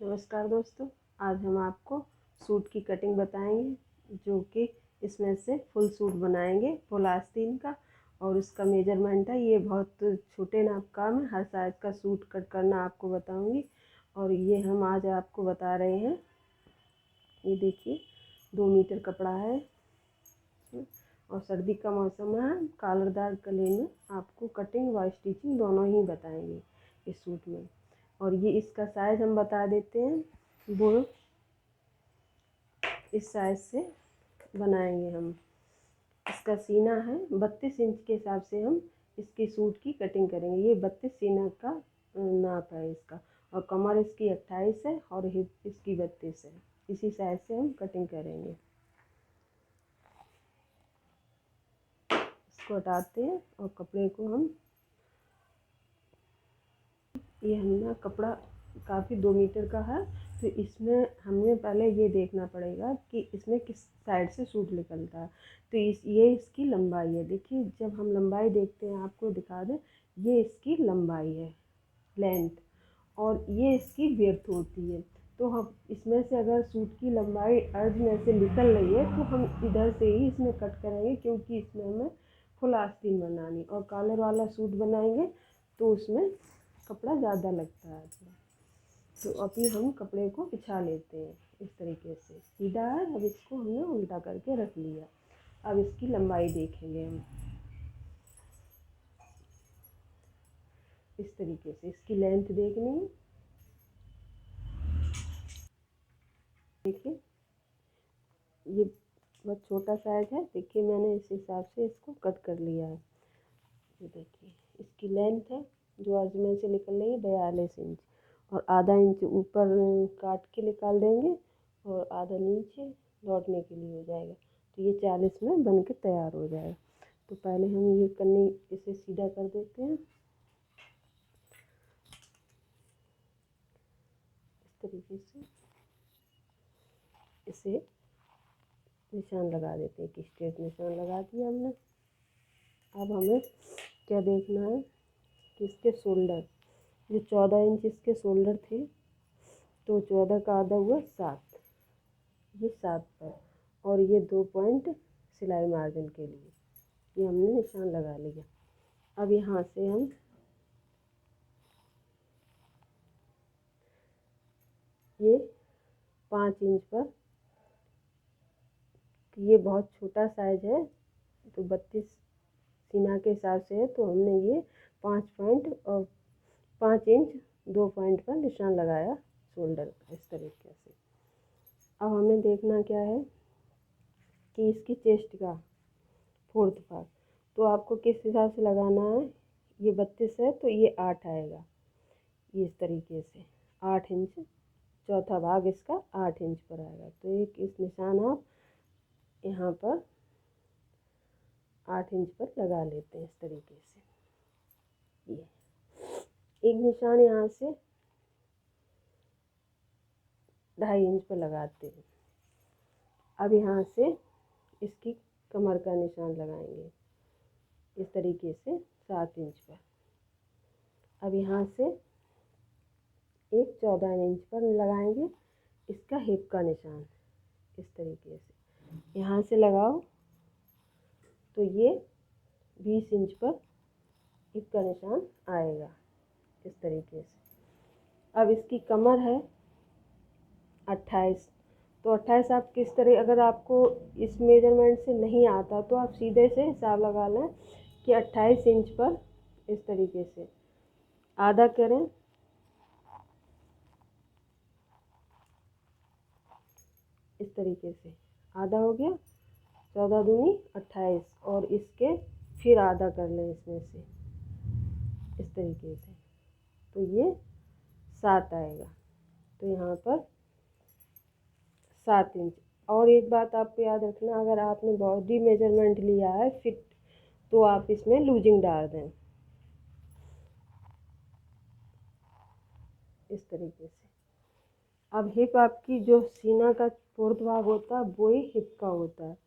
नमस्कार दोस्तों, आज हम आपको सूट की कटिंग बताएंगे जो कि इसमें से फुल सूट बनाएंगे फुल आस्तीन का। और उसका मेजरमेंट है, ये बहुत छोटे नाप का है, हर साइज़ का सूट कट करना आपको बताऊंगी। और ये हम आज आपको बता रहे हैं, ये देखिए 2 मीटर कपड़ा है और सर्दी का मौसम है। कॉलरदार गले में आपको कटिंग व स्टिचिंग दोनों ही बताएंगे इस सूट में। और ये इसका साइज़ हम बता देते हैं, वो इस साइज़ से बनाएंगे हम। इसका सीना है 32 इंच के हिसाब से हम इसकी सूट की कटिंग करेंगे। ये 32 सीना का नाप है इसका। और कमर इसकी 28 है और हिप इसकी 32 है। इसी साइज़ से हम कटिंग करेंगे। इसको हटाते हैं और कपड़े को हम, ये हमने कपड़ा काफ़ी 2 मीटर का है, तो इसमें हमें पहले ये देखना पड़ेगा कि इसमें किस साइड से सूट निकलता है। तो ये इसकी लंबाई है। देखिए, जब हम लंबाई देखते हैं, आपको दिखा दें, ये इसकी लंबाई है, लेंथ, और ये इसकी विड्थ होती है। तो हम इसमें से अगर सूट की लंबाई अर्ज में से निकल रही है तो हम इधर से ही इसमें कट करेंगे, क्योंकि इसमें हमें फुल आस्तीन बनानी और कॉलर वाला सूट बनाएंगे तो उसमें कपड़ा ज़्यादा लगता है। तो अभी हम कपड़े को बिछा लेते हैं इस तरीके से। सीधा है, अब इसको हमने उल्टा करके रख लिया। अब इसकी लंबाई देखेंगे हम इस तरीके से। इसकी लेंथ देखनी है, देखिए ये बहुत छोटा साइज है। देखिए मैंने इस हिसाब से इसको कट कर लिया है। ये देखिए इसकी लेंथ है जो अर्ज में से निकल रही है 42 इंच, और आधा इंच ऊपर काट के निकाल देंगे और आधा नीचे लौटने के लिए हो जाएगा। तो ये 40 में बन के तैयार हो जाएगा। तो पहले हम ये करने इसे सीधा कर देते हैं इस तरीके से। इसे निशान लगा देते हैं, कि स्ट्रेट निशान लगा दिया हमने। अब हमें क्या देखना है कि इसके शोल्डर, जो 14 इंच इसके शोल्डर थे, तो 14 का आधा हुआ 7, ये 7 पर, और ये 2 पॉइंट सिलाई मार्जिन के लिए ये हमने निशान लगा लिया। अब यहाँ से हम ये 5 इंच पर, ये बहुत छोटा साइज है तो 32 सीना के हिसाब से है, तो हमने ये 5 पॉइंट और 5 इंच 2 पॉइंट पर निशान लगाया शोल्डर का इस तरीके से। अब हमें देखना क्या है कि इसकी चेस्ट का 4th पार्ट, तो आपको किस हिसाब से लगाना है। ये 32 है तो ये 8 आएगा, ये इस तरीके से 8 इंच, चौथा भाग इसका 8 इंच पर आएगा। तो एक इस निशान आप यहाँ पर 8 इंच पर लगा लेते हैं इस तरीके से। ये एक निशान यहाँ से 2.5 इंच पर लगाते हैं। अब यहाँ से इसकी कमर का निशान लगाएंगे इस तरीके से 7 इंच पर। अब यहाँ से एक 14 इंच पर लगाएंगे इसका हिप का निशान इस तरीके से। यहाँ से लगाओ तो ये 20 इंच पर हिप का निशान आएगा इस तरीके से। अब इसकी कमर है 28, तो 28 आप किस तरह, अगर आपको इस मेजरमेंट से नहीं आता तो आप सीधे से हिसाब लगा लें कि 28 इंच पर इस तरीके से आधा करें, इस तरीके से आधा हो गया। 14 दूनी 28, और इसके फिर आधा कर लें इसमें से इस तरीके से, तो ये 7 आएगा। तो यहाँ पर 7 इंच। और एक बात आपको याद रखना, अगर आपने बॉडी मेजरमेंट लिया है फिट, तो आप इसमें लूजिंग डाल दें इस तरीके से। अब हिप आपकी, जो सीना का 4th भाग होता है वो ही हिप का होता है।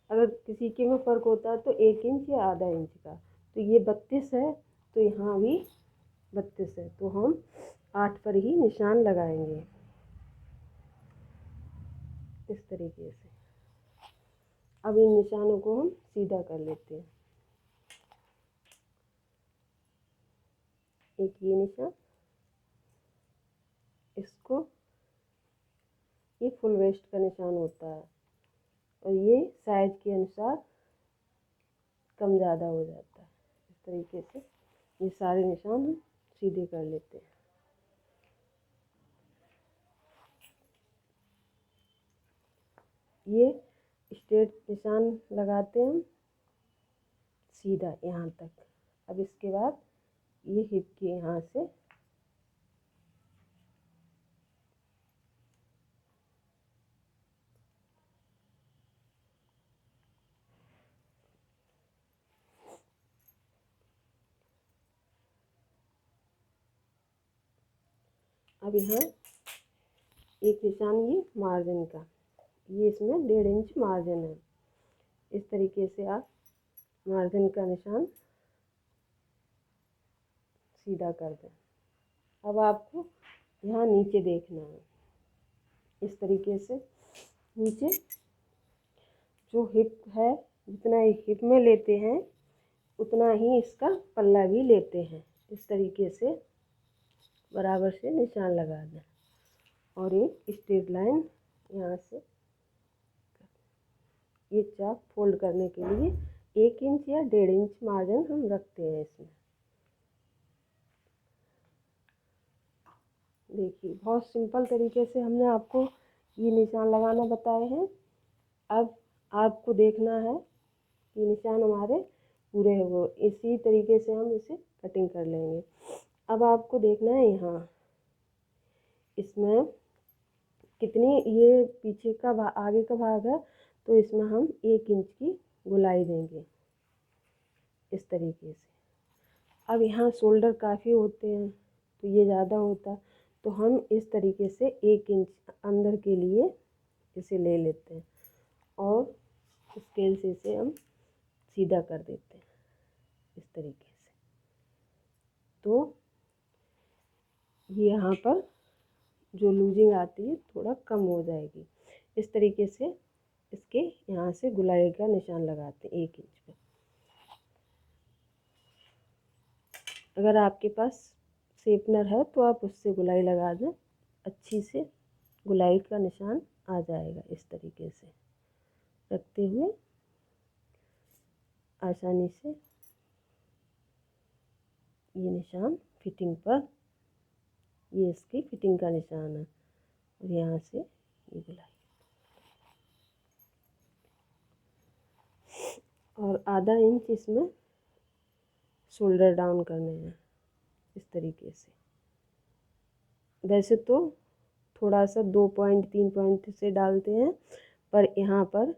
अगर किसी के में फ़र्क होता है तो 1 इंच या ½ इंच का। तो ये 32 है तो यहाँ भी 32 है, तो हम 8 पर ही निशान लगाएंगे इस तरीके से। अब इन निशानों को हम सीधा कर लेते हैं। एक ये निशान, इसको ये फुल वेस्ट का निशान होता है और ये साइज के अनुसार कम ज़्यादा हो जाता है। इस तरीके से ये सारे निशान हम सीधे कर लेते हैं। ये स्ट्रेट निशान लगाते हैं सीधा यहाँ तक। अब इसके बाद ये हिप के यहाँ से अब यहाँ एक निशान ये मार्जिन का, ये इसमें 1.5 इंच मार्जिन है। इस तरीके से आप मार्जिन का निशान सीधा कर दें। अब आपको यहाँ नीचे देखना है। इस तरीके से नीचे जो हिप है, जितना हिप में लेते हैं उतना ही इसका पल्ला भी लेते हैं। इस तरीके से बराबर से निशान लगा दें और एक स्ट्रेट लाइन यहाँ से। ये चाप फोल्ड करने के लिए 1 इंच या 1.5 इंच मार्जिन हम रखते हैं इसमें। देखिए बहुत सिंपल तरीके से हमने आपको ये निशान लगाना बताए हैं। अब आपको देखना है कि निशान हमारे पूरे हो, इसी तरीके से हम इसे कटिंग कर लेंगे। अब आपको देखना है यहाँ इसमें कितनी ये पीछे का आगे का भाग है, तो इसमें हम 1 इंच की गोलाई देंगे इस तरीके से। अब यहाँ शोल्डर काफ़ी होते हैं तो ये ज़्यादा होता, तो हम इस तरीके से 1 इंच अंदर के लिए इसे ले लेते हैं और स्केल से इसे हम सीधा कर देते हैं इस तरीके से। तो ये यहाँ पर जो लूजिंग आती है थोड़ा कम हो जाएगी। इस तरीके से इसके यहाँ से गोलाई का निशान लगाते हैं 1 इंच पे। अगर आपके पास शेपनर है तो आप उससे गोलाई लगा दें, अच्छी से गोलाई का निशान आ जाएगा। इस तरीके से रखते हुए आसानी से ये निशान फिटिंग पर, ये इसकी फिटिंग का निशान है और यहाँ से ये गोलाई और आधा इंच इसमें शोल्डर डाउन करने हैं इस तरीके से। वैसे तो थोड़ा सा 2 पॉइंट 3 पॉइंट से डालते हैं, पर यहाँ पर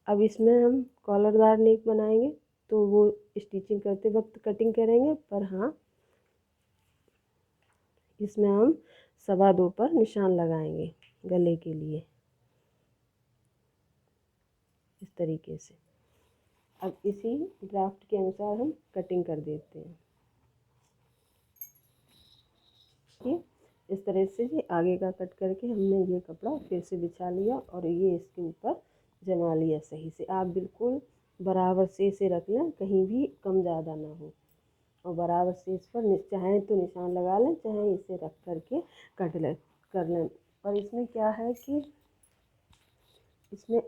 अब इसमें हम कॉलरदार नेक बनाएंगे तो वो स्टिचिंग करते वक्त कटिंग करेंगे, पर हाँ इसमें हम 2.25 पर निशान लगाएंगे गले के लिए इस तरीके से। अब इसी ड्राफ्ट के अनुसार हम कटिंग कर देते हैं। ठीक, इस तरह से ये आगे का कट करके हमने ये कपड़ा फिर से बिछा लिया और ये इसके ऊपर जमा लिया सही से। आप बिल्कुल बराबर से इसे रख लें, कहीं भी कम ज़्यादा ना हो, और बराबर से इस पर चाहें तो निशान लगा लें, चाहें इसे रख करके कट ले कर लें। और इसमें क्या है कि इसमें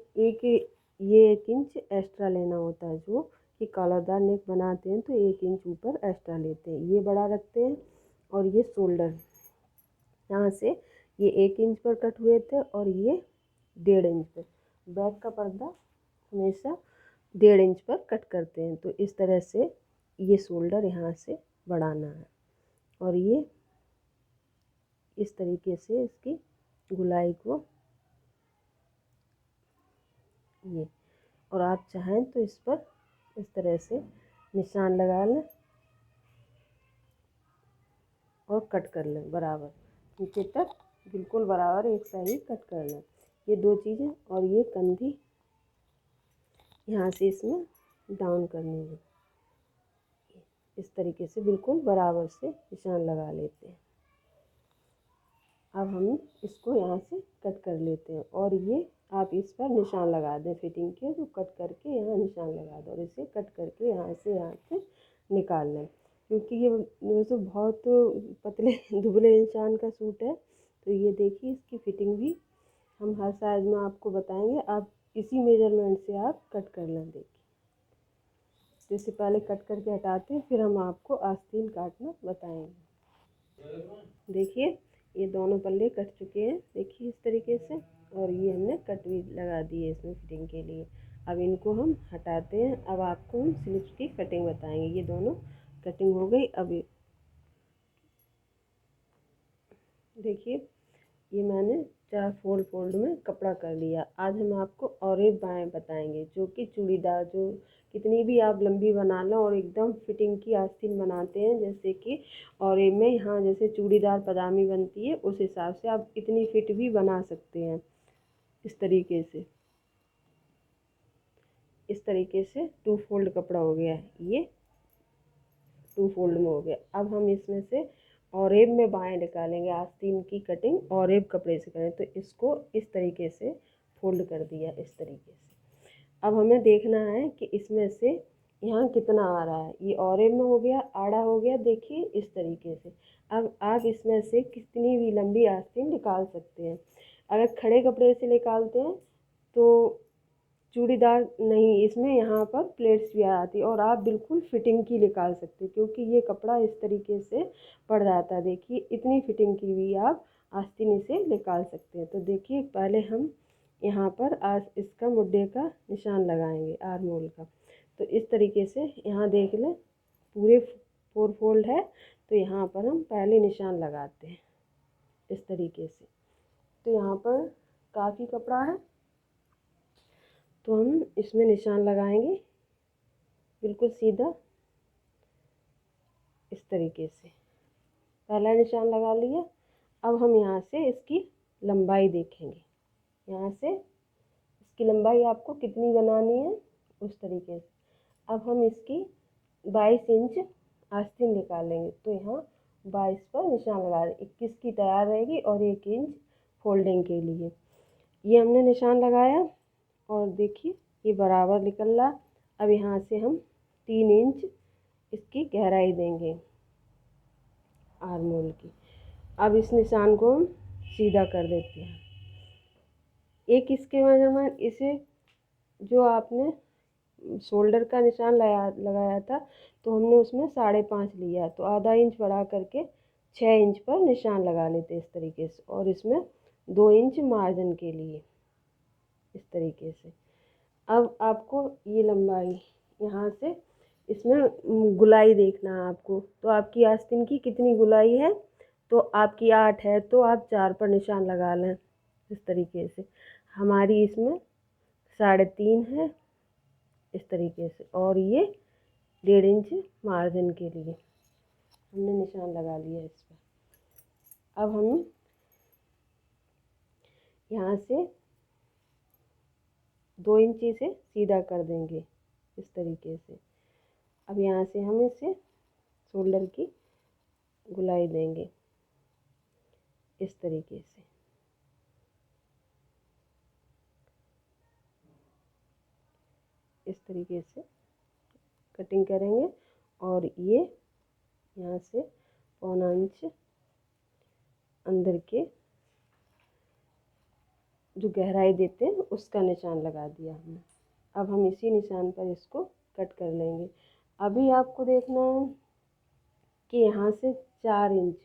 ये 1 इंच एक्स्ट्रा लेना होता है। जो कि कॉलरदार नेक बनाते हैं तो 1 इंच ऊपर एक्स्ट्रा लेते हैं, ये बड़ा रखते हैं। और ये शोल्डर यहाँ से ये 1 इंच पर कट हुए थे और ये 1.5 इंच पर। बैक का पर्दा हमेशा 1.5 इंच पर कट करते हैं, तो इस तरह से ये शोल्डर यहाँ से बढ़ाना है और ये इस तरीके से इसकी गोलाई को ये, और आप चाहें तो इस पर इस तरह से निशान लगा लें और कट कर लें बराबर नीचे तक, बिल्कुल बराबर एक सही कट कर लें। ये 2 चीज़ें, और ये कंधी यहाँ से इसमें डाउन करनी है इस तरीके से बिल्कुल बराबर से निशान लगा लेते हैं। अब हम इसको यहाँ से कट कर लेते हैं और ये आप इस पर निशान लगा दें फिटिंग के, तो कट करके यहाँ निशान लगा दो और इसे कट करके यहाँ से निकाल लें, क्योंकि ये वैसे बहुत पतले दुबले इंसान का सूट है। तो ये देखिए इसकी फिटिंग भी हम हर साइज में आपको बताएंगे, आप इसी मेजरमेंट से आप कट कर लें। देखिए जैसे पहले कट करके हटाते हैं, फिर हम आपको आस्तीन काटना बताएंगे। देखिए ये दोनों पल्ले कट चुके हैं, देखिए इस तरीके से, और ये हमने कट भी लगा दी है इसमें फिटिंग के लिए। अब इनको हम हटाते हैं। अब आपको हम स्लीव्स की कटिंग बताएंगे। ये दोनों कटिंग हो गई। अब देखिए ये मैंने 4 फोल्ड में कपड़ा कर लिया। आज हम आपको और एक बाएँ बताएंगे, जो कि चूड़ीदार, जो कितनी भी आप लंबी बना लो और एकदम फिटिंग की आस्तीन बनाते हैं, जैसे कि और में यहाँ जैसे चूड़ीदार पजामी बनती है, उस हिसाब से आप इतनी फिट भी बना सकते हैं। इस तरीके से 2 फोल्ड कपड़ा हो गया है, ये 2 फोल्ड में हो गया। अब हम इसमें से औरेब में बाएँ निकालेंगे। आस्तीन की कटिंग औरेब कपड़े से करें, तो इसको इस तरीके से फोल्ड कर दिया इस तरीके से। अब हमें देखना है कि इसमें से यहाँ कितना आ रहा है। ये औरेब में हो गया, आड़ा हो गया, देखिए इस तरीके से। अब आप इसमें से कितनी भी लंबी आस्तीन निकाल सकते हैं। अगर खड़े कपड़े से निकालते हैं तो चूड़ीदार नहीं, इसमें यहाँ पर प्लेट्स भी आ जाती है और आप बिल्कुल फिटिंग की निकाल सकते हैं, क्योंकि ये कपड़ा इस तरीके से पड़ जाता है। देखिए इतनी फिटिंग की भी आप आस्तीन से निकाल सकते हैं। तो देखिए पहले हम यहाँ पर आज इसका मुड्ढे का निशान लगाएंगे, आर्म होल का। तो इस तरीके से यहाँ देख लें पूरे 4 फोल्ड है, तो यहाँ पर हम पहले निशान लगाते हैं इस तरीके से। तो यहाँ पर काफ़ी कपड़ा है, तो हम इसमें निशान लगाएंगे बिल्कुल सीधा इस तरीके से। पहला निशान लगा लिया। अब हम यहाँ से इसकी लंबाई देखेंगे। यहाँ से इसकी लंबाई आपको कितनी बनानी है उस तरीके से। अब हम इसकी 22 इंच आस्तीन निकालेंगे, तो यहाँ 22 पर निशान लगा दें। 21 की तैयार रहेगी और 1 इंच फोल्डिंग के लिए। ये हमने निशान लगाया और देखिए ये बराबर निकल रहा। अब यहाँ से हम 3 इंच इसकी गहराई देंगे आर्म होल की। अब इस निशान को हम सीधा कर देते हैं। एक इसके मेजरमेंट, इसे जो आपने शोल्डर का निशान लगाया था, तो हमने उसमें 5.5 लिया, तो आधा इंच बढ़ा करके 6 इंच पर निशान लगा लेते इस तरीके से, और इसमें 2 इंच मार्जिन के लिए इस तरीके से। अब आपको ये लंबाई यहाँ से इसमें गुलाई देखना है आपको, तो आपकी आस्तीन की कितनी गुलाई है, तो आपकी 8 है, तो आप 4 पर निशान लगा लें इस तरीके से। हमारी इसमें 3.5 है इस तरीके से, और ये 1.5 इंच मार्जिन के लिए हमने निशान लगा लिया इस पर। अब हम यहाँ से 2 इंची से सीधा कर देंगे इस तरीके से। अब यहाँ से हम इसे शोल्डर की गुलाई देंगे इस तरीके से। इस तरीके से कटिंग करेंगे, और ये यहाँ से 1.25 इंच अंदर के जो गहराई देते हैं उसका निशान लगा दिया हमने। अब हम इसी निशान पर इसको कट कर लेंगे। अभी आपको देखना है कि यहाँ से 4 इंच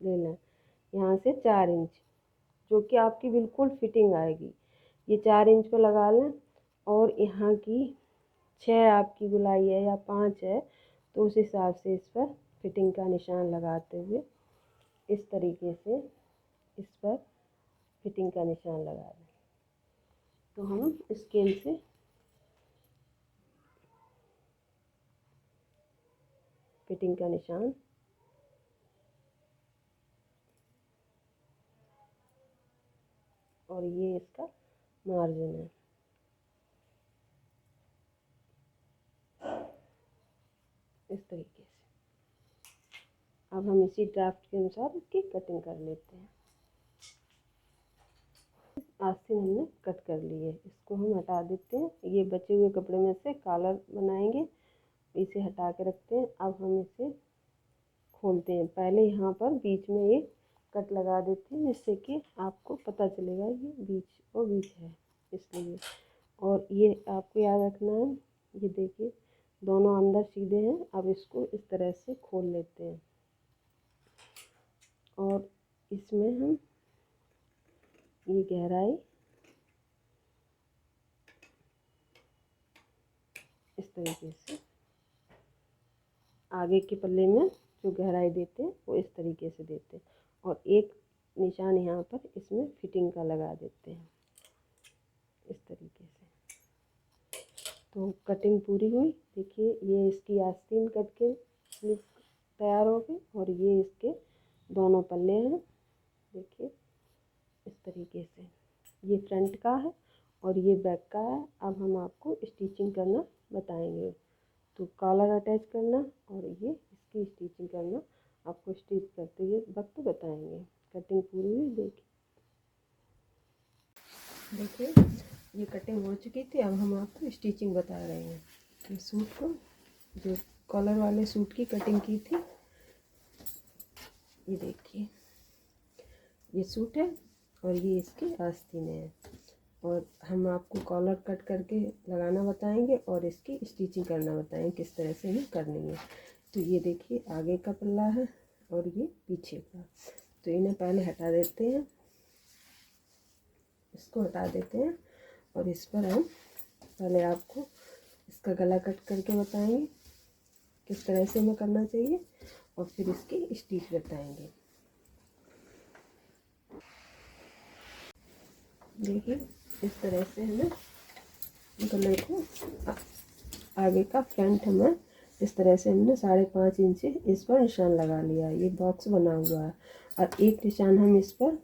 लेना है, यहाँ से 4 इंच, जो कि आपकी बिल्कुल फिटिंग आएगी। ये 4 इंच पर लगा लें, और यहाँ की 6 आपकी गुलाई है या 5 है, तो उस हिसाब से इस पर फिटिंग का निशान लगाते हुए इस तरीके से इस पर फिटिंग का निशान लगा दें। तो हम स्केल से फिटिंग का निशान और ये इसका मार्जिन है इस तरीके से। अब हम इसी ड्राफ्ट के अनुसार इसकी कटिंग कर लेते हैं। आस्तीन हमने कट कर ली है, इसको हम हटा देते हैं। ये बचे हुए कपड़े में से कॉलर बनाएंगे, इसे हटा के रखते हैं। अब हम इसे खोलते हैं। पहले यहाँ पर बीच में एक कट लगा देते हैं, जिससे कि आपको पता चलेगा ये बीच और बीच है, इसलिए। और ये आपको याद रखना है, ये देखिए दोनों अंदर सीधे हैं। अब इसको इस तरह से खोल लेते हैं और इसमें हम ये गहराई इस तरीके से आगे के पल्ले में जो गहराई देते हैं वो इस तरीके से देते हैं, और एक निशान यहाँ पर इसमें फिटिंग का लगा देते हैं इस तरीके से। तो कटिंग पूरी हुई। देखिए ये इसकी आस्तीन कट के तैयार हो गई, और ये इसके दोनों पल्ले हैं, देखिए इस तरीके से। ये फ्रंट का है और ये बैक का है। अब हम आपको स्टिचिंग करना बताएंगे। तो कॉलर अटैच करना और ये इसकी स्टिचिंग करना आपको स्टिच करते हुए वक्त बताएंगे। कटिंग पूरी हुई। देखिए ये कटिंग हो चुकी थी। अब हम आपको स्टिचिंग बता रहे हैं। ये सूट को, जो कॉलर वाले सूट की कटिंग की थी, ये देखिए ये सूट है और ये इसकी आस्तीनें हैं, और हम आपको कॉलर कट करके लगाना बताएंगे और इसकी स्टिचिंग करना बताएंगे किस तरह से हम करनी है। तो ये देखिए आगे का पल्ला है और ये पीछे का। तो इन्हें पहले हटा देते हैं, इसको हटा देते हैं, और इस पर हम पहले आपको इसका गला कट करके बताएंगे किस तरह से हमें करना चाहिए, और फिर इसकी स्टिच बताएंगे। देखिए इस तरह से हमें गले को आगे का फ्रंट हमें इस तरह से हमने 5.5 इंच इस पर निशान लगा लिया। ये बॉक्स बना हुआ है, और एक निशान हम इस पर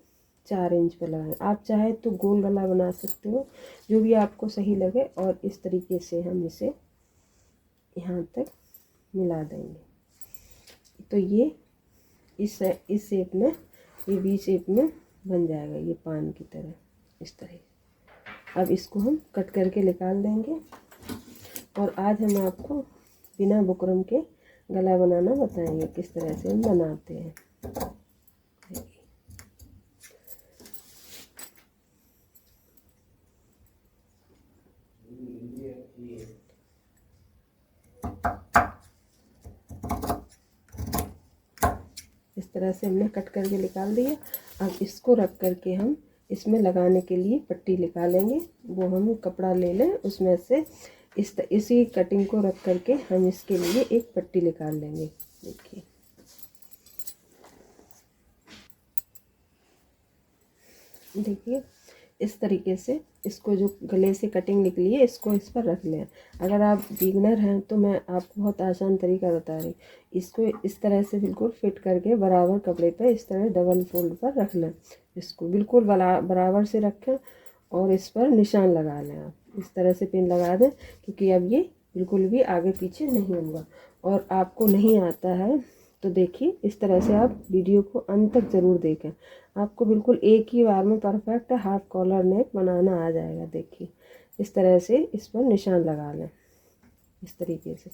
4 इंच पर लगाएं। आप चाहे तो गोल गला बना सकते हो, जो भी आपको सही लगे, और इस तरीके से हम इसे यहाँ तक मिला देंगे। तो ये इस शेप में, ये वी शेप में बन जाएगा, ये पान की तरह इस तरह। अब इसको हम कट करके निकाल देंगे, और आज हम आपको बिना बुकरम के गला बनाना बताएंगे किस तरह से हम बनाते हैं। इस तरह से हमने कट करके निकाल दिया। अब इसको रख करके हम इसमें लगाने के लिए पट्टी निकालेंगे। वो हम कपड़ा ले लें, उसमें से इसी कटिंग को रख करके हम इसके लिए एक पट्टी निकाल लेंगे। देखिए देखिए इस तरीके से इसको, जो गले से कटिंग निकली है, इसको इस पर रख लें। अगर आप बिगनर हैं तो मैं आपको बहुत आसान तरीका बता रही। इसको इस तरह से बिल्कुल फिट करके बराबर कपड़े पर इस तरह डबल फोल्ड पर रख लें। इसको बिल्कुल बराबर से रखें और इस पर निशान लगा लें। आप इस तरह से पिन लगा दें, क्योंकि अब ये बिल्कुल भी आगे पीछे नहीं होगा। और आपको नहीं आता है तो देखिए इस तरह से आप वीडियो को अंत तक ज़रूर देखें। आपको बिल्कुल एक ही बार में परफेक्ट हाफ कॉलर नेक बनाना आ जाएगा। देखिए इस तरह से इस पर निशान लगा लें इस तरीके से।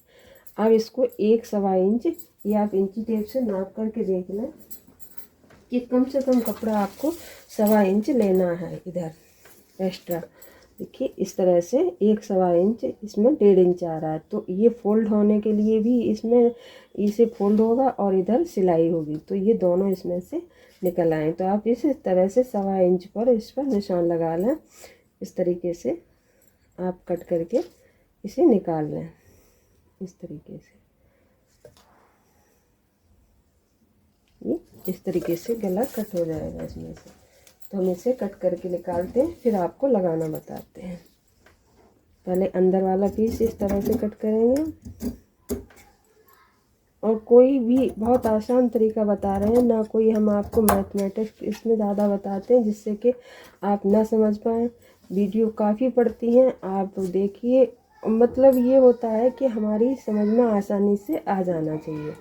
अब इसको 1.25 इंच या आप इंची टेप से नाप करके देख लें कि कम से कम कपड़ा आपको 1.25 इंच लेना है इधर एक्स्ट्रा। देखिए इस तरह से 1.25 इंच, इसमें 1.5 इंच आ रहा है। तो ये फोल्ड होने के लिए भी इसमें इसे फोल्ड होगा और इधर सिलाई होगी, तो ये दोनों इसमें से निकल आए। तो आप इस तरह से 1.25 इंच पर इस पर निशान लगा लें। इस तरीके से आप कट करके इसे निकाल लें इस तरीके से। ये इस तरीके से गला कट हो जाएगा इसमें से। तो हम इसे कट करके निकालते हैं, फिर आपको लगाना बताते हैं। पहले अंदर वाला पीस इस तरह से कट करेंगे, और कोई भी बहुत आसान तरीका बता रहे हैं, ना कोई हम आपको मैथमेटिक्स इसमें ज़्यादा बताते हैं जिससे कि आप ना समझ पाएँ। वीडियो काफ़ी पड़ती हैं, आप देखिए, मतलब ये होता है कि हमारी समझ में आसानी से आ जाना चाहिए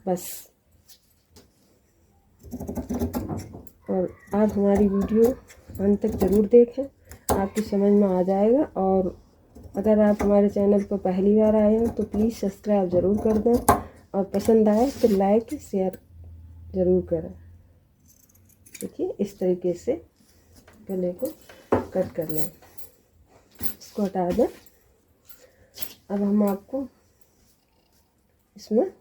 बस। और आप हमारी वीडियो अंत तक ज़रूर देखें, आपकी समझ में आ जाएगा। और अगर आप हमारे चैनल पर पहली बार आए हैं तो प्लीज़ सब्सक्राइब ज़रूर कर दें, और पसंद आए तो लाइक शेयर ज़रूर करें। देखिए इस तरीके से गले को कट कर लें, इसको हटा दें। अब हम आपको इसमें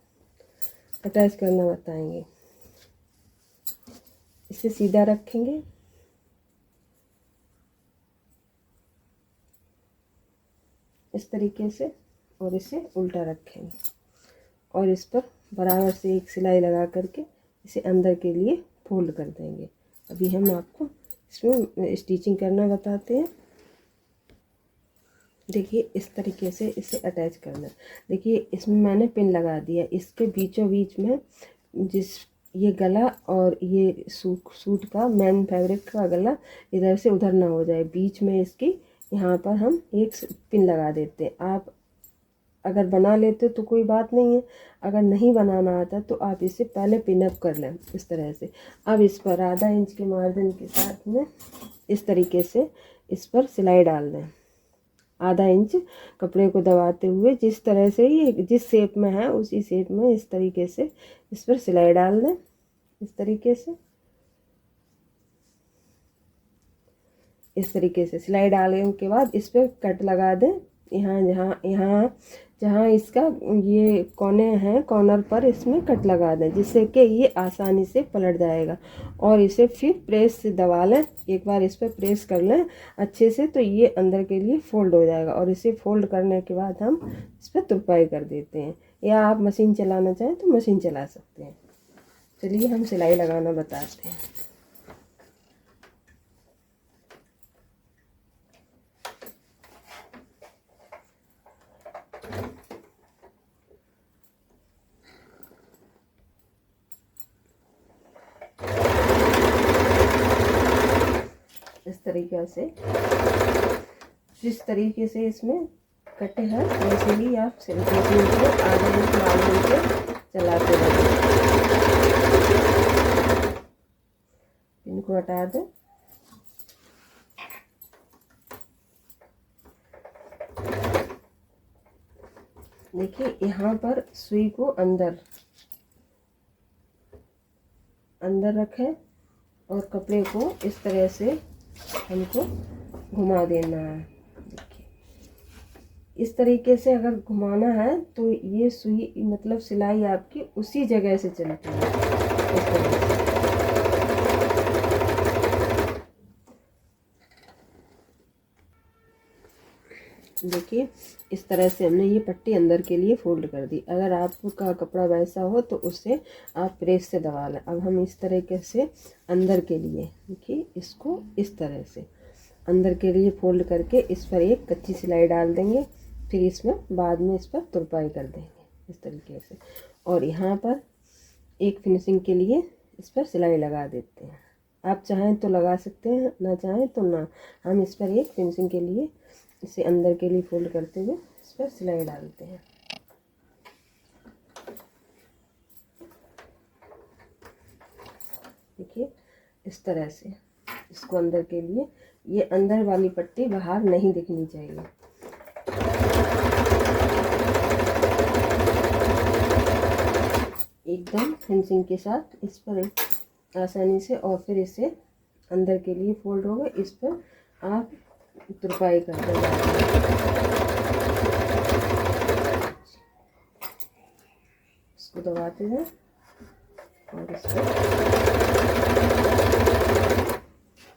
अटैच करना बताएंगे। इसे सीधा रखेंगे, इस तरीके से, और इसे उल्टा रखेंगे और इस पर बराबर से एक सिलाई लगा करके इसे अंदर के लिए फोल्ड कर देंगे। अभी हम आपको इसमें स्टिचिंग करना बताते हैं। देखिए इस तरीके से इसे अटैच करना। देखिए इसमें मैंने पिन लगा दिया, इसके बीचों बीच में जिस ये गला और ये सूट का मेन फैब्रिक का गला इधर से उधर ना हो जाए, बीच में इसकी यहाँ पर हम एक पिन लगा देते हैं। आप अगर बना लेते तो कोई बात नहीं है, अगर नहीं बनाना आता तो आप इसे पहले पिन अप कर लें इस तरह से। अब इस पर आधा इंच के मार्जिन के साथ में इस तरीके से इस पर सिलाई डाल दें। आधा इंच कपड़े को दबाते हुए जिस तरह से ये जिस शेप में है उसी शेप में इस तरीके से इस पर सिलाई डाल दें। इस तरीके से सिलाई डालने के बाद इस पर कट लगा दें। जहाँ इसका ये कोने हैं, कॉर्नर पर इसमें कट लगा दें, जिससे कि ये आसानी से पलट जाएगा। और इसे फिर प्रेस से दबा लें, एक बार इस पर प्रेस कर लें अच्छे से, तो ये अंदर के लिए फोल्ड हो जाएगा। और इसे फोल्ड करने के बाद हम इस पर तुरपाई कर देते हैं, या आप मशीन चलाना चाहें तो मशीन चला सकते हैं। चलिए हम सिलाई लगाना बताते हैं। इस तरीके से जिस तरीके से इसमें कटे हैं वैसे ही आप मशीन को आगे से चलाते रहें। इनको हटा दें। देखिए यहाँ पर सुई को अंदर रखें और कपड़े को इस तरह से हमको घुमा देना है। देखिए इस तरीके से अगर घुमाना है तो ये सुई मतलब सिलाई आपकी उसी जगह से चलती है, इस तरह से। देखिए इस तरह से हमने ये पट्टी अंदर के लिए फोल्ड कर दी। अगर आपका कपड़ा वैसा हो तो उससे आप प्रेस से दबा लें। अब हम इस तरीके से अंदर के लिए देखिए इसको इस तरह से अंदर के लिए फोल्ड करके इस पर एक कच्ची सिलाई डाल देंगे, फिर इसमें बाद में इस पर तुरपाई कर देंगे इस तरीके से। और यहाँ पर एक फिनिशिंग के लिए इस पर सिलाई लगा देते हैं। आप चाहें तो लगा सकते हैं, ना चाहें तो ना। हम इस पर एक फिनिशिंग के लिए इसे अंदर के लिए फोल्ड करते हुए इस पर सिलाई डालते हैं। देखिए इस तरह से इसको अंदर के लिए, ये अंदर वाली पट्टी बाहर नहीं दिखनी चाहिए। एकदम फिनिशिंग के साथ इस पर आसानी से, और फिर इसे अंदर के लिए फोल्ड होगा, इस पर आप तुरपाई कर देंगे। इसको दबाते हैं और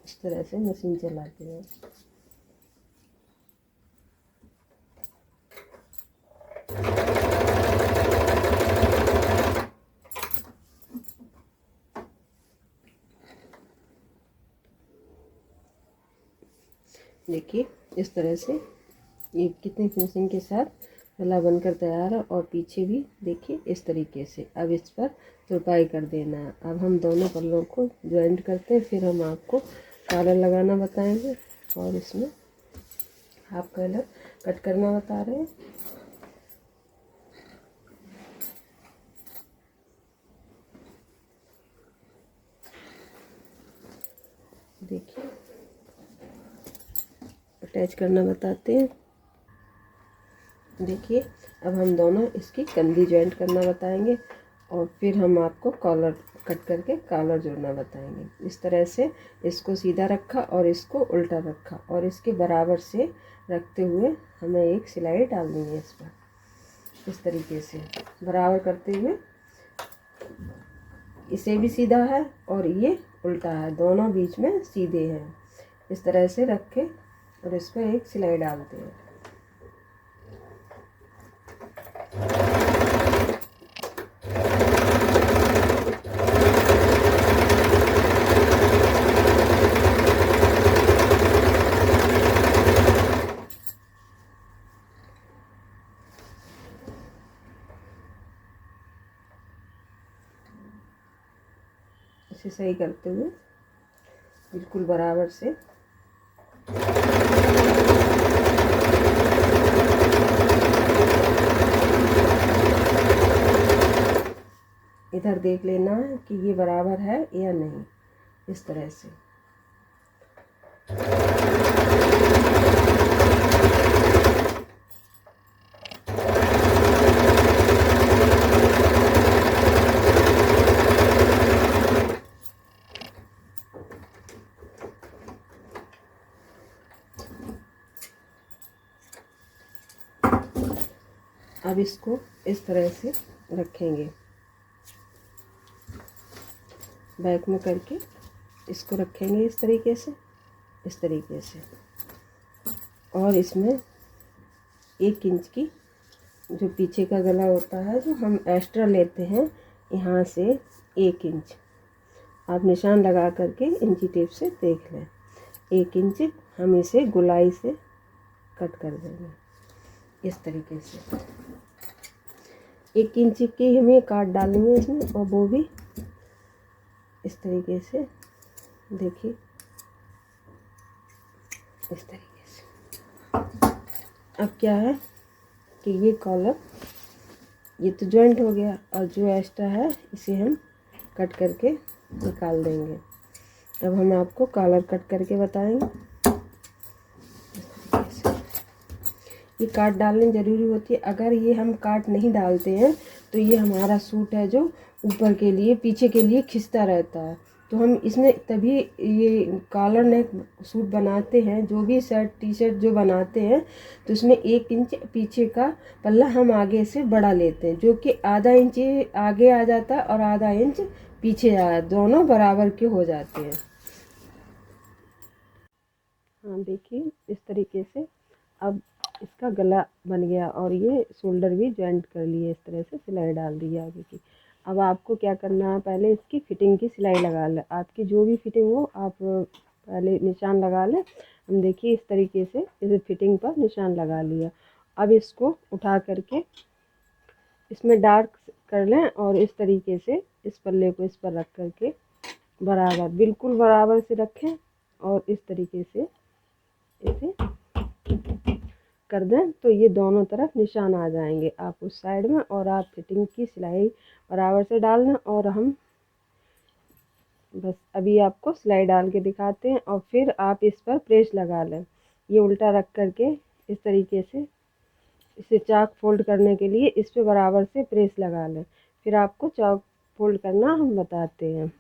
इस तरह से मशीन चलाते हैं। देखिए इस तरह से ये कितनी फिनिशिंग के साथ गला बनकर तैयार है। और पीछे भी देखिए इस तरीके से। अब इस पर तुरपाई कर देना है। अब हम दोनों पल्लों को ज्वाइंट करते हैं, फिर हम आपको कॉलर लगाना बताएंगे और इसमें हाफ कॉलर कट करना बता रहे हैं। देखिए अटैच करना बताते हैं। देखिए अब हम दोनों इसकी कंधी जॉइंट करना बताएंगे और फिर हम आपको कॉलर कट करके कॉलर जोड़ना बताएंगे। इस तरह से इसको सीधा रखा और इसको उल्टा रखा और इसके बराबर से रखते हुए हमें एक सिलाई डालनी है इस पर। इस तरीके से बराबर करते हुए, इसे भी सीधा है और ये उल्टा है, दोनों बीच में सीधे हैं। इस तरह से रख के और इस पर एक सिलाई डालते हैं। इसे सही करते हुए बिल्कुल बराबर से इधर देख लेना है कि ये बराबर है या नहीं। इस तरह से अब इसको इस तरह से रखेंगे, बैक में करके इसको रखेंगे इस तरीके से, इस तरीके से। और इसमें 1 इंच की जो पीछे का गला होता है, जो हम एक्स्ट्रा लेते हैं, यहाँ से 1 इंच आप निशान लगा करके इंची टेप से देख लें। 1 इंच हम इसे गोलाई से कट कर देंगे इस तरीके से। 1 इंच की हमें काट डालनी है इसमें, और वो भी इस तरीके से। देखिए इस तरीके से। अब क्या है कि ये कॉलर ये तो जॉइंट हो गया, और जो एक्स्ट्रा है इसे हम कट करके निकाल देंगे। अब हम आपको कॉलर कट करके बताएंगे। ये काट डालनी ज़रूरी होती है। अगर ये हम काट नहीं डालते हैं तो ये हमारा सूट है जो ऊपर के लिए पीछे के लिए खिंचता रहता है। तो हम इसमें तभी ये कॉलर नेक सूट बनाते हैं, जो भी शर्ट टी शर्ट जो बनाते हैं, तो इसमें 1 इंच पीछे का पल्ला हम आगे से बढ़ा लेते हैं, जो कि आधा इंच आगे आ जाता है और आधा इंच पीछे आ, दोनों बराबर के हो जाते हैं। हाँ देखिए इस तरीके से अब इसका गला बन गया और ये शोल्डर भी जॉइंट कर लिए। इस तरह से सिलाई डाल दी है आगे की। अब आपको क्या करना है, पहले इसकी फिटिंग की सिलाई लगा लें। आपकी जो भी फिटिंग हो आप पहले निशान लगा लें। हम देखिए इस तरीके से इस फिटिंग पर निशान लगा लिया। अब इसको उठा करके इसमें डार्क कर लें और इस तरीके से इस पल्ले को इस पर रख करके बराबर बिल्कुल बराबर से रखें और इस तरीके से इसे कर दें तो ये दोनों तरफ निशान आ जाएंगे। आप उस साइड में और आप फिटिंग की सिलाई बराबर से डाल दें। और हम बस अभी आपको सिलाई डाल के दिखाते हैं और फिर आप इस पर प्रेस लगा लें। ये उल्टा रख करके इस तरीके से इसे चाक फोल्ड करने के लिए इस पर बराबर से प्रेस लगा लें। फिर आपको चाक फोल्ड करना हम बताते हैं।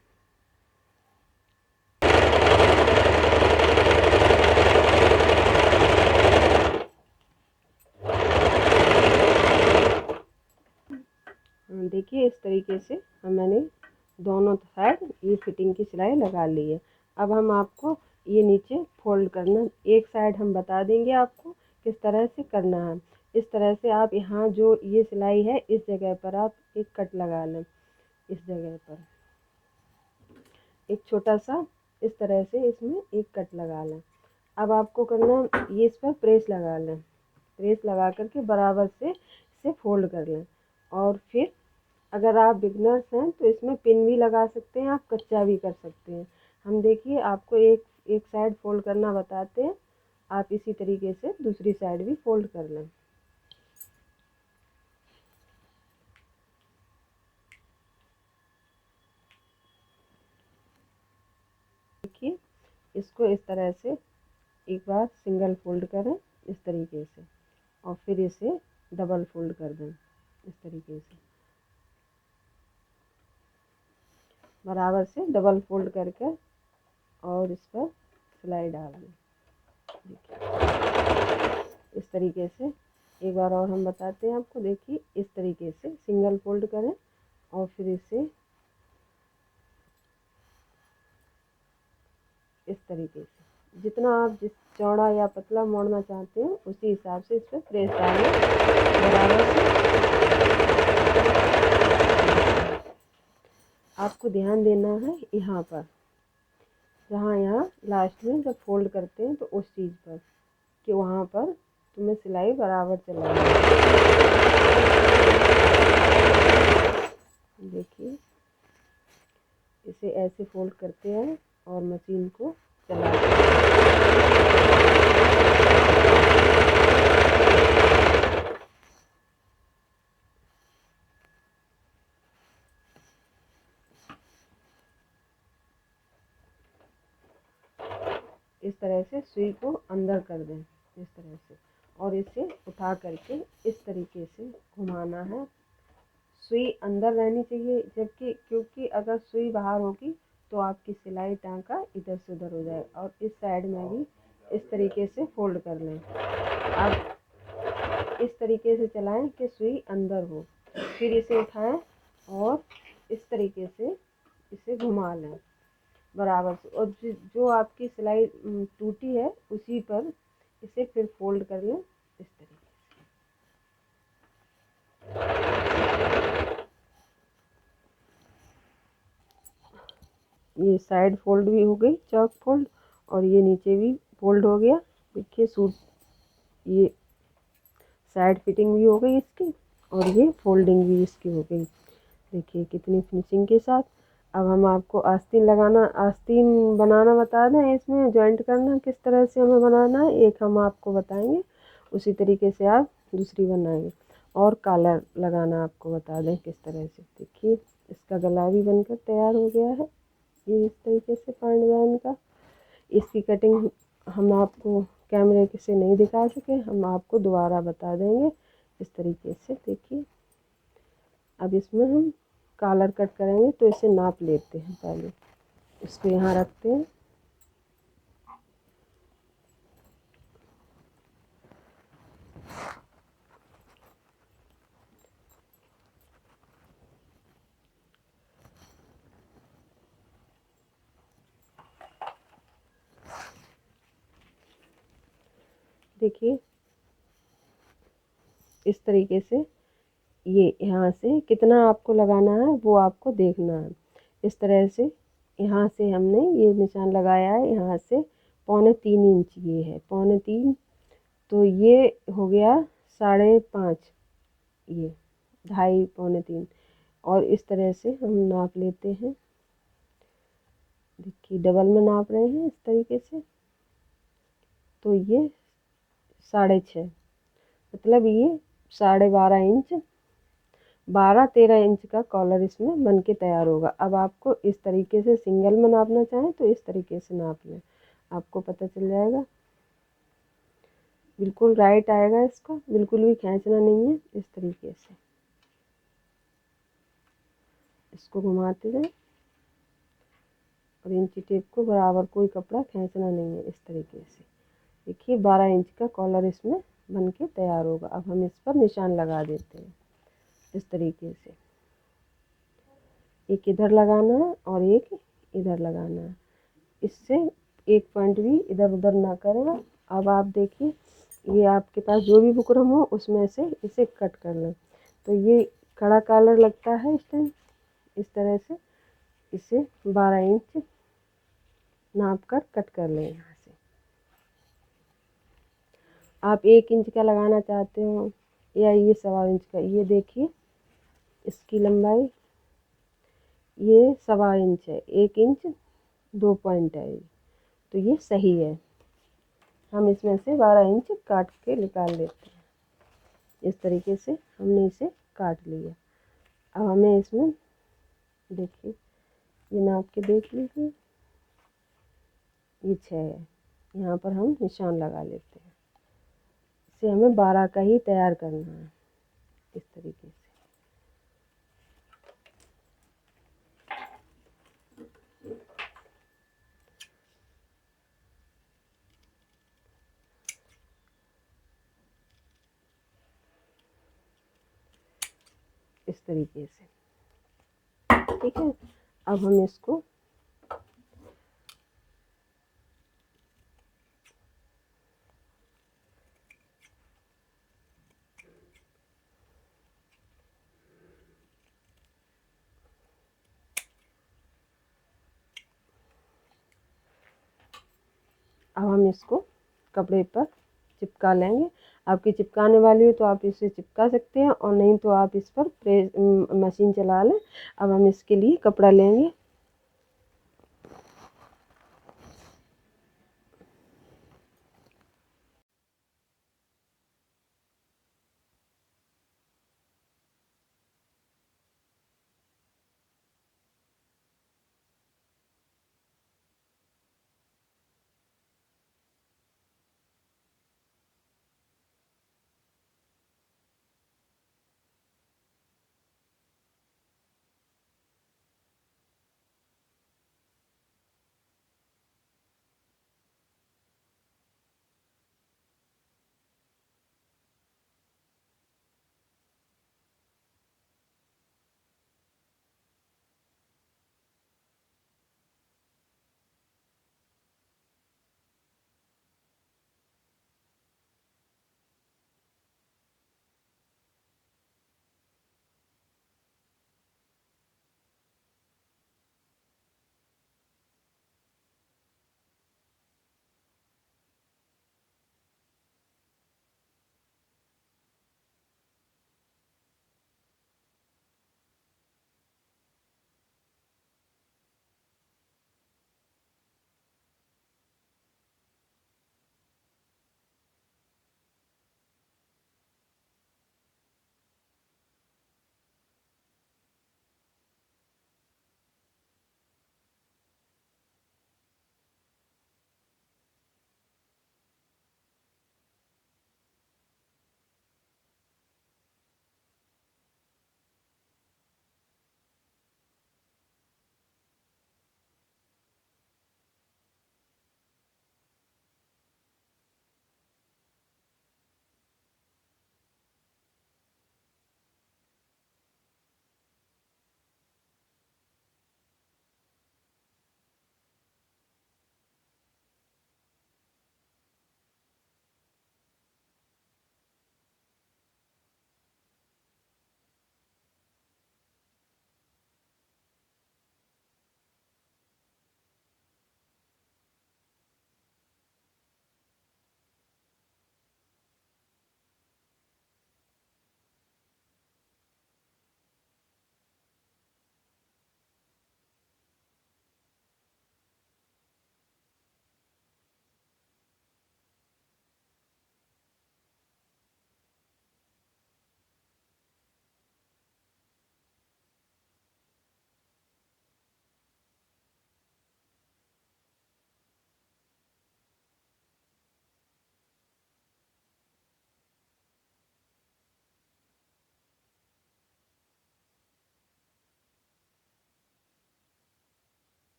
देखिए इस तरीके से मैंने दोनों साइड ये फिटिंग की सिलाई लगा ली है। अब हम आपको ये नीचे फोल्ड करना एक साइड हम बता देंगे आपको किस तरह से करना है। इस तरह से आप यहाँ जो ये सिलाई है इस जगह पर आप एक कट लगा लें। इस जगह पर एक छोटा सा इस तरह से इसमें एक कट लगा लें। अब आपको करना ये इस पर प्रेस लगा लें। प्रेस लगा करके बराबर से इसे फोल्ड कर लें। और फिर अगर आप बिगनर्स हैं तो इसमें पिन भी लगा सकते हैं, आप कच्चा भी कर सकते हैं। हम देखिए आपको एक साइड फोल्ड करना बताते हैं, आप इसी तरीके से दूसरी साइड भी फोल्ड कर लें। देखिए इसको इस तरह से एक बार सिंगल फोल्ड करें इस तरीके से, और फिर इसे डबल फोल्ड कर दें इस तरीके से, बराबर से डबल फोल्ड करके और इस पर सिलाई डाल दें। देखिए इस तरीके से एक बार और हम बताते हैं आपको। देखिए इस तरीके से सिंगल फोल्ड करें और फिर इसे इस तरीके से जितना आप जिस चौड़ा या पतला मोड़ना चाहते हैं उसी हिसाब से इस पर प्रेस डालें बराबर से। आपको ध्यान देना है यहाँ पर, जहाँ यहाँ लास्ट में जब फोल्ड करते हैं तो उस चीज़ पर, कि वहाँ पर तुम्हें सिलाई बराबर चलानी है। देखिए इसे ऐसे फोल्ड करते हैं और मशीन को चलाते हैं। इस तरह से सुई को अंदर कर दें इस तरह से, और इसे उठा करके इस तरीके से घुमाना है। सुई अंदर रहनी चाहिए, जबकि क्योंकि अगर सुई बाहर होगी तो आपकी सिलाई टांका इधर से उधर हो जाए। और इस साइड में भी इस तरीके से फोल्ड कर लें। आप इस तरीके से चलाएं कि सुई अंदर हो, फिर इसे उठाएं और इस तरीके से इसे घुमा लें बराबर से, और जो आपकी सिलाई टूटी है उसी पर इसे फिर फोल्ड कर लें इस तरीके से। ये साइड फोल्ड भी हो गई चौक फोल्ड, और ये नीचे भी फोल्ड हो गया। देखिए सूट ये साइड फिटिंग भी हो गई इसकी, और ये फोल्डिंग भी इसकी हो गई। देखिए कितनी फिनिशिंग के साथ। अब हम आपको आस्तीन बनाना बता दें। इसमें जॉइंट करना किस तरह से हमें बनाना है एक हम आपको बताएंगे, उसी तरीके से आप दूसरी बनाएंगे। और कॉलर लगाना आपको बता दें किस तरह से। देखिए इसका गला भी बनकर तैयार हो गया है, ये इस तरीके से पाइन डिजाइन का। इसकी कटिंग हम आपको कैमरे से नहीं दिखा सके, हम आपको दोबारा बता देंगे इस तरीके से। देखिए अब इसमें हम कॉलर कट करेंगे, तो इसे नाप लेते हैं। पहले इसको यहाँ रखते हैं, देखिए इस तरीके से। ये यहाँ से कितना आपको लगाना है वो आपको देखना है। इस तरह से यहाँ से हमने ये निशान लगाया है, यहाँ से 3.25 इंच ये है 3.25, तो ये हो गया 5.5, ये 2.5 3.25। और इस तरह से हम नाप लेते हैं। देखिए डबल में नाप रहे हैं इस तरीके से, तो ये 6.5, मतलब ये 12.5 इंच, 12-13 इंच का कॉलर इसमें बन के तैयार होगा। अब आपको इस तरीके से सिंगल में नापना चाहें तो इस तरीके से नाप लें, आपको पता चल जाएगा। बिल्कुल राइट आएगा, इसको बिल्कुल भी खींचना नहीं है। इस तरीके से इसको घुमाते जाएं, और इंची टेप को बराबर, कोई कपड़ा खींचना नहीं है इस तरीके से। देखिए 12 इंच का कॉलर इसमें बन के तैयार होगा। अब हम इस पर निशान लगा देते हैं इस तरीके से। एक इधर लगाना है और एक इधर लगाना है, इससे एक पॉइंट भी इधर उधर ना करें। अब आप देखिए ये आपके पास जो भी बुकरम हो उसमें से इसे कट कर लें। तो ये खड़ा कॉलर लगता है इस टाइम, इस तरह से इसे 12 इंच नाप कर कट कर लें। यहाँ से आप 1 इंच का लगाना चाहते हो या ये 1.25 इंच का, ये देखिए इसकी लंबाई ये 1.25 इंच है, 1 इंच 2 पॉइंट है, तो ये सही है। हम इसमें से 12 इंच काट के निकाल लेते हैं। इस तरीके से हमने इसे काट लिया। अब हमें इसमें देखिए ये नाप के देख लीजिए, ये 6 है। यहाँ पर हम निशान लगा लेते हैं। इसे हमें 12 का ही तैयार करना है इस तरीके से। इस तरीके से, ठीक है। अब हम इसको कपड़े पर चिपका लेंगे। आपकी चिपकाने वाली हो तो आप इसे चिपका सकते हैं, और नहीं तो आप इस पर प्रेस मशीन चला लें। अब हम इसके लिए कपड़ा लेंगे।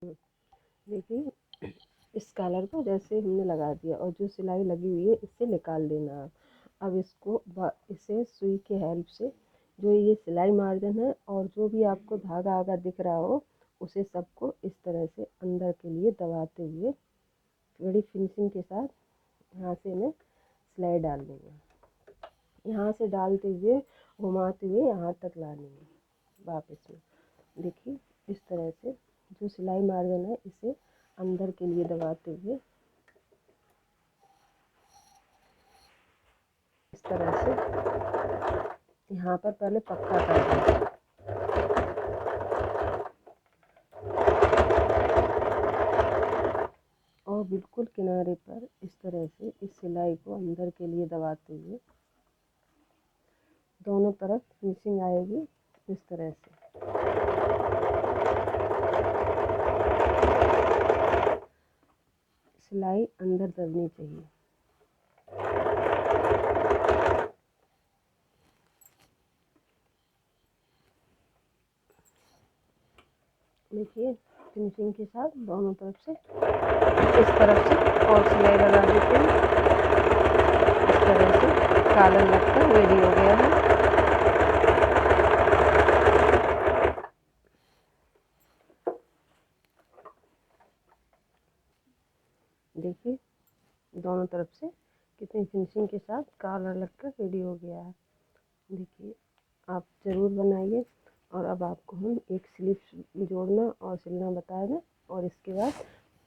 देखिए इस कॉलर को जैसे हमने लगा दिया और जो सिलाई लगी हुई है इससे निकाल देना। अब इसको इसे सुई के हेल्प से जो ये सिलाई मार्जिन है और जो भी आपको धागा आगा दिख रहा हो उसे सबको इस तरह से अंदर के लिए दबाते हुए बड़ी फिनिशिंग के साथ यहाँ से मैं सिलाई डाल दूँगा। यहाँ से डालते हुए घुमाते हुए यहाँ तक लानी है वापस में। देखिए इस तरह से जो सिलाई मार्जिन है इसे अंदर के लिए दबाते हुए इस तरह से यहाँ पर पहले पक्का कर दें और बिल्कुल किनारे पर इस तरह से इस सिलाई को अंदर के लिए दबाते हुए दोनों तरफ फिनिशिंग आएगी इस तरह से। सिलाई अंदर दबनी चाहिए। देखिए फिनिशिंग के साथ दोनों तरफ से इस तरफ से और सिलाई लगा देते हैं। इस तरह से कॉलर लगकर रेडी हो गया है। देखिए दोनों तरफ से कितनी फिनिशिंग के साथ कॉलर लगकर रेडी हो गया है। देखिए आप ज़रूर बनाइए। और अब आपको हम एक स्लीव जोड़ना और सिलना बता दें और इसके बाद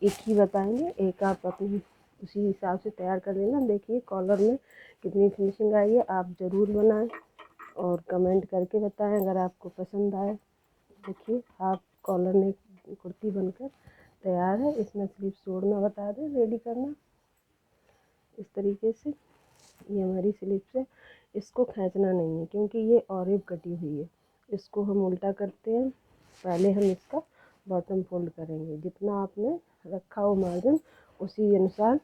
एक ही बताएंगे, एक आप अपनी उसी हिसाब से तैयार कर लेना। देखिए कॉलर में कितनी फिनिशिंग आई है, आप ज़रूर बनाएं और कमेंट करके बताएं अगर आपको पसंद आए। देखिए हाफ कॉलर ने कुर्ती बनकर तैयार है। इसमें स्लीव जोड़ना बता दें, रेडी करना इस तरीके से। ये हमारी स्लीव्स है, इसको खींचना नहीं है क्योंकि ये ऑरेब कटी हुई है। इसको हम उल्टा करते हैं। पहले हम इसका बॉटम फोल्ड करेंगे, जितना आपने रखा हो मार्जिन उसी अनुसार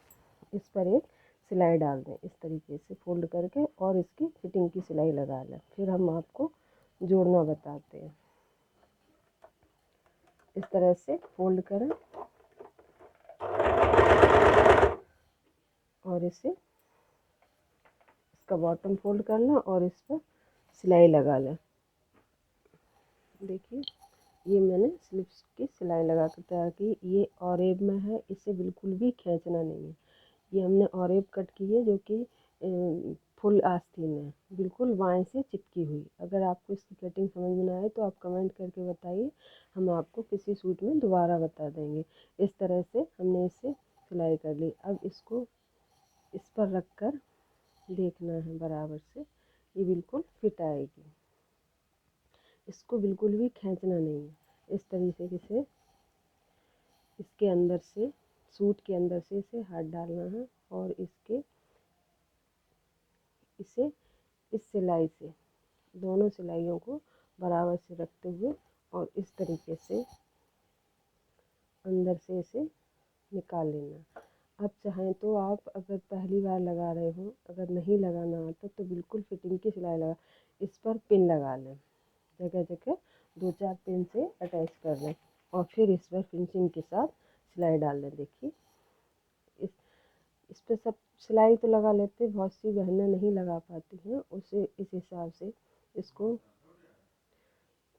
इस पर एक सिलाई डाल दें इस तरीके से फोल्ड करके और इसकी फिटिंग की सिलाई लगा लें। फिर हम आपको जोड़ना बताते हैं। इस तरह से फोल्ड करें और इसे इसका बॉटम फोल्ड करना और इस पर सिलाई लगा लें। देखिए ये मैंने स्लीव्स की सिलाई लगा कर तैयार की। ये ऑरेब में है, इसे बिल्कुल भी खींचना नहीं है। ये हमने ऑरेब कट की है जो कि फुल आस्तीन है, बिल्कुल बाएं से चिपकी हुई। अगर आपको इसकी कटिंग समझ में ना आए तो आप कमेंट करके बताइए, हम आपको किसी सूट में दोबारा बता देंगे। इस तरह से हमने इसे सिलाई कर ली। अब इसको इस पर रख कर देखना है बराबर से, ये बिल्कुल फिट आएगी। इसको बिल्कुल भी खींचना नहीं है। इस तरीके से इसके अंदर से सूट के अंदर से इसे हाथ डालना है और इसे इस सिलाई से दोनों सिलाइयों को बराबर से रखते हुए और इस तरीके से अंदर से इसे निकाल लेना। आप चाहें तो आप अगर पहली बार लगा रहे हो, अगर नहीं लगाना आता तो बिल्कुल फिटिंग की सिलाई लगा, इस पर पिन लगा लें, जगह जगह 2-4 पिन से अटैच कर लें और फिर इस पर फिनिशिंग के साथ सिलाई डाल दें। देखिए इस पर सब सिलाई तो लगा लेते, बहुत सी बहनें नहीं लगा पाती हैं, उसे इस हिसाब से इसको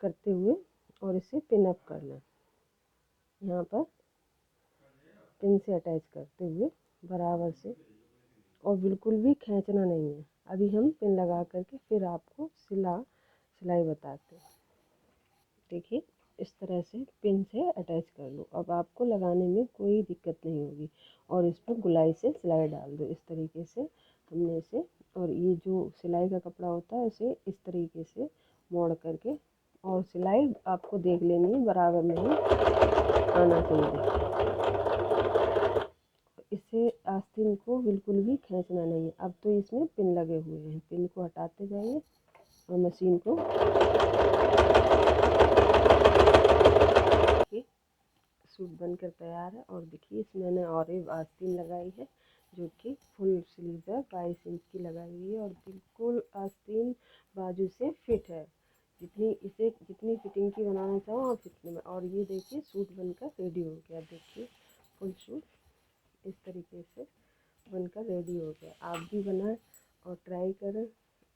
करते हुए और इसे पिन अप कर लें। यहाँ पर पिन से अटैच करते हुए बराबर से और बिल्कुल भी खींचना नहीं है। अभी हम पिन लगा करके फिर आपको सिलाई बताते हैं। देखिए इस तरह से पिन से अटैच कर लो। अब आपको लगाने में कोई दिक्कत नहीं होगी और इस पर गुलाई से सिलाई डाल दो। इस तरीके से हमने इसे, और ये जो सिलाई का कपड़ा होता है इसे इस तरीके से मोड़ करके और सिलाई आपको देख लेनी है, बराबर में ही आना चाहिए। इसे आस्तीन को बिल्कुल भी खींचना नहीं है। अब तो इसमें पिन लगे हुए हैं, पिन को हटाते जाइए और मशीन को सूट बनकर तैयार है। और देखिए इसमें मैंने ऑरेंज आस्तीन लगाई है जो कि फुल स्लीव है, 22 इंच की लगाई हुई है और बिल्कुल आस्तीन बाजू से फिट है। जितनी फिटिंग की बनाना चाहो आप जितने में। और ये देखिए सूट बनकर रेडी हो गया। देखिए फुल सूट इस तरीके से बनकर रेडी हो गया। आप भी बनाएं और ट्राई करें।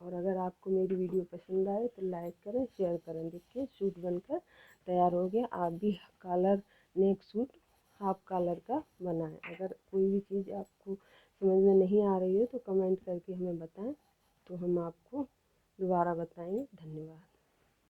और अगर आपको मेरी वीडियो पसंद आए तो लाइक करें, शेयर करें। देखिए सूट बनकर तैयार हो गया। आप भी collar neck suit half collar का बनाएं। अगर कोई भी चीज़ आपको समझ में नहीं आ रही है तो कमेंट करके हमें बताएं, तो हम आपको दोबारा बताएंगे। धन्यवाद।